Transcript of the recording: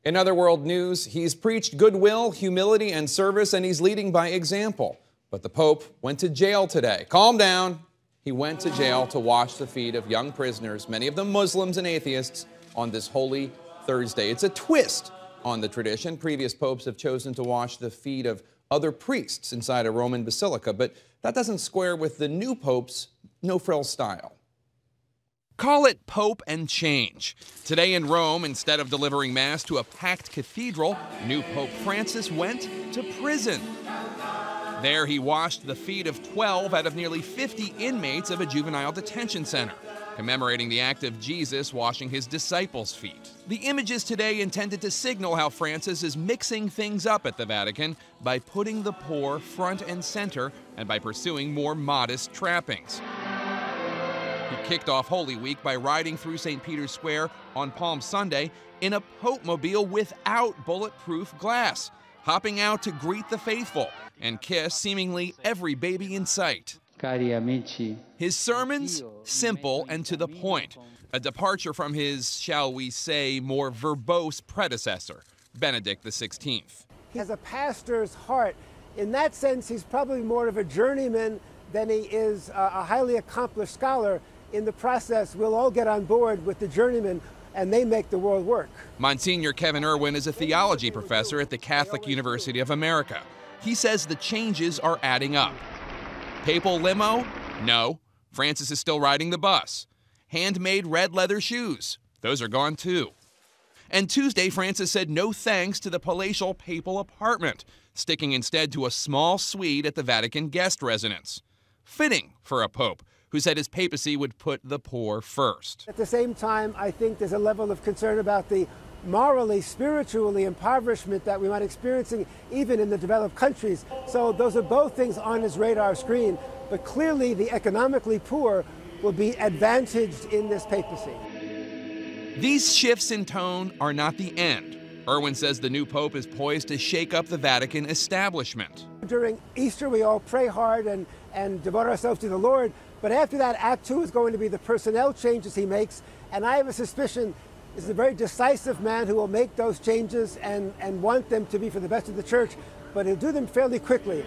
In other world news, he's preached goodwill, humility, and service, and he's leading by example. But the Pope went to jail today. Calm down. He went to jail to wash the feet of young prisoners, many of them Muslims and atheists, on this Holy Thursday. It's a twist on the tradition. Previous popes have chosen to wash the feet of other priests inside a Roman basilica, but that doesn't square with the new pope's no-frills style. Call it Pope and change. Today in Rome, instead of delivering Mass to a packed cathedral, new Pope Francis went to prison. There he washed the feet of 12 out of nearly 50 inmates of a juvenile detention center, commemorating the act of Jesus washing his disciples' feet. The images today intended to signal how Francis is mixing things up at the Vatican by putting the poor front and center and by pursuing more modest trappings. He kicked off Holy Week by riding through St. Peter's Square on Palm Sunday in a Pope-mobile without bulletproof glass, hopping out to greet the faithful and kiss seemingly every baby in sight. His sermons, simple and to the point, a departure from his, shall we say, more verbose predecessor, Benedict XVI. He has a pastor's heart. In that sense, he's probably more of a journeyman than he is a highly accomplished scholar. In the process, we'll all get on board with the journeyman, and they make the world work. Monsignor Kevin Irwin is a theology professor at the Catholic University of America. He says the changes are adding up. Papal limo? No. Francis is still riding the bus. Handmade red leather shoes? Those are gone too. And Tuesday, Francis said no thanks to the palatial papal apartment, sticking instead to a small suite at the Vatican guest residence. Fitting for a pope who said his papacy would put the poor first. At the same time, I think there's a level of concern about the morally, spiritually impoverishment that we might be experiencing even in the developed countries. So those are both things on his radar screen, but clearly the economically poor will be advantaged in this papacy. These shifts in tone are not the end. Irwin says the new pope is poised to shake up the Vatican establishment. During Easter, we all pray hard and devote ourselves to the Lord. But after that, Act 2 is going to be the personnel changes he makes. And I have a suspicion he's a very decisive man who will make those changes and want them to be for the best of the church, but he'll do them fairly quickly.